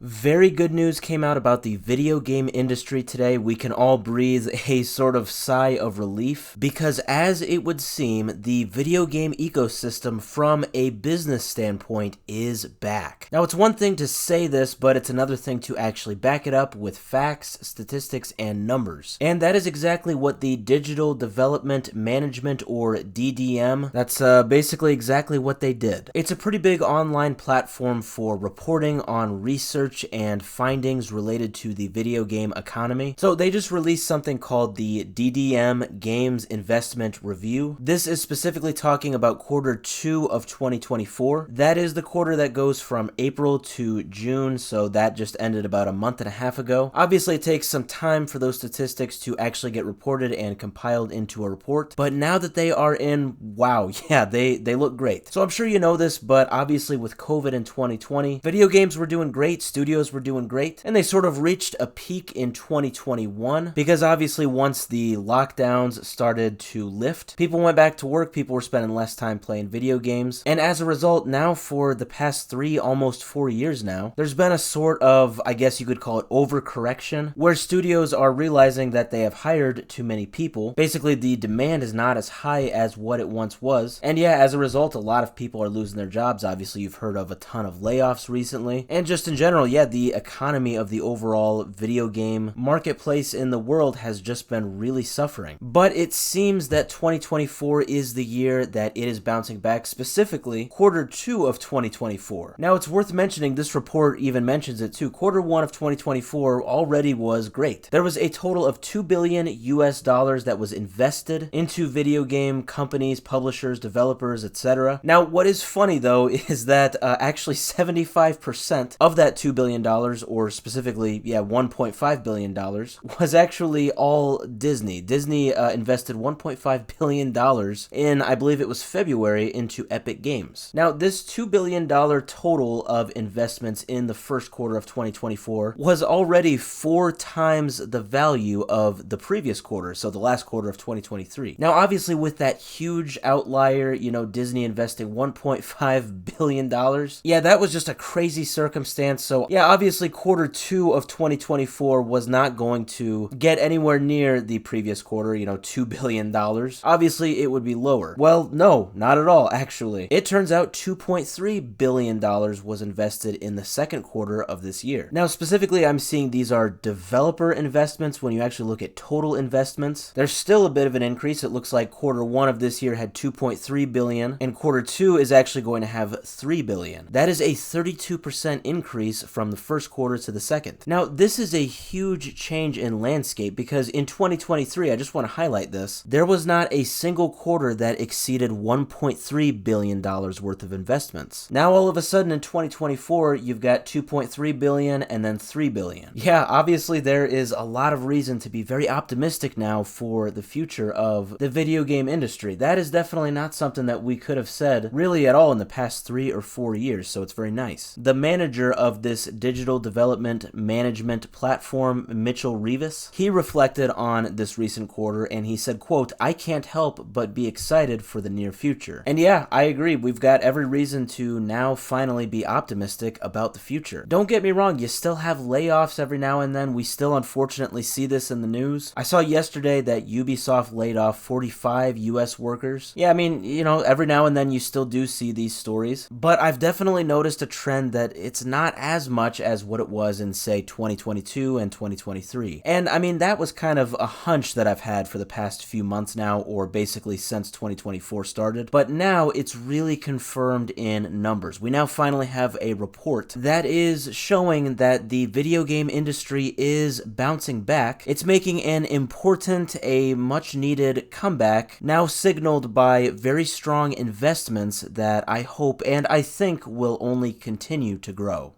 Very good news came out about the video game industry today. We can all breathe a sort of sigh of relief because, as it would seem, the video game ecosystem from a business standpoint is back. Now, it's one thing to say this, but it's another thing to actually back it up with facts, statistics, and numbers. And that is exactly what the Digital Development Management, or DDM, that's basically exactly what they did. It's a pretty big online platform for reporting on research and findings related to the video game economy. So they just released something called the DDM Games Investment Review. This is specifically talking about Q2 of 2024. That is the quarter that goes from April to June, so that just ended about a month and a half ago. Obviously, it takes some time for those statistics to actually get reported and compiled into a report, but now that they are in, wow, yeah, they look great. So I'm sure you know this, but obviously with COVID in 2020, video games were doing great, studios were doing great, and they sort of reached a peak in 2021 because obviously once the lockdowns started to lift, people went back to work, people were spending less time playing video games, and as a result, now for the past 3, almost 4 years now, there's been a sort of, I guess you could call it overcorrection, where studios are realizing that they have hired too many people. Basically, the demand is not as high as what it once was, and yeah, as a result, a lot of people are losing their jobs. Obviously, you've heard of a ton of layoffs recently, and just in general, yeah, the economy of the overall video game marketplace in the world has just been really suffering. But it seems that 2024 is the year that it is bouncing back, specifically Q2 of 2024. Now, it's worth mentioning, this report even mentions it too, Q1 of 2024 already was great. There was a total of $2 billion that was invested into video game companies, publishers, developers, etc. Now, what is funny though is that actually 75% of that $2 billion, or specifically, yeah, $1.5 billion, was actually all Disney. Disney invested $1.5 billion in, I believe it was February, into Epic Games. Now, this $2 billion total of investments in the first quarter of 2024 was already 4 times the value of the previous quarter, so the last quarter of 2023. Now, obviously, with that huge outlier, Disney investing $1.5 billion, yeah, that was just a crazy circumstance. So, yeah, obviously, Q2 of 2024 was not going to get anywhere near the previous quarter, $2 billion. Obviously, it would be lower. Well, no, not at all, actually. It turns out $2.3 billion was invested in the second quarter of this year. Now, specifically, I'm seeing these are developer investments. When you actually look at total investments, there's still a bit of an increase. It looks like Q1 of this year had $2.3 billion, and Q2 is actually going to have $3 billion. That is a 32% increase from the first quarter to the second. Now, this is a huge change in landscape because in 2023, I just want to highlight this, there was not a single quarter that exceeded $1.3 billion worth of investments. Now, all of a sudden in 2024, you've got $2.3 billion and then $3 billion. Yeah, obviously there is a lot of reason to be very optimistic now for the future of the video game industry. That is definitely not something that we could have said really at all in the past 3 or 4 years, so it's very nice. The manager of this digital development management platform, Mitchell Rivas, he reflected on this recent quarter and he said, quote, "I can't help but be excited for the near future." And yeah, I agree. We've got every reason to now finally be optimistic about the future. Don't get me wrong, you still have layoffs every now and then. We still unfortunately see this in the news. I saw yesterday that Ubisoft laid off 45 US workers. Yeah, I mean, every now and then you still do see these stories, but I've definitely noticed a trend that it's not as much as what it was in, say, 2022 and 2023. And I mean, that was kind of a hunch that I've had for the past few months now, or basically since 2024 started. But now it's really confirmed in numbers. We now finally have a report that is showing that the video game industry is bouncing back. It's making an important, a much needed comeback, now signaled by very strong investments that I hope and I think will only continue to grow.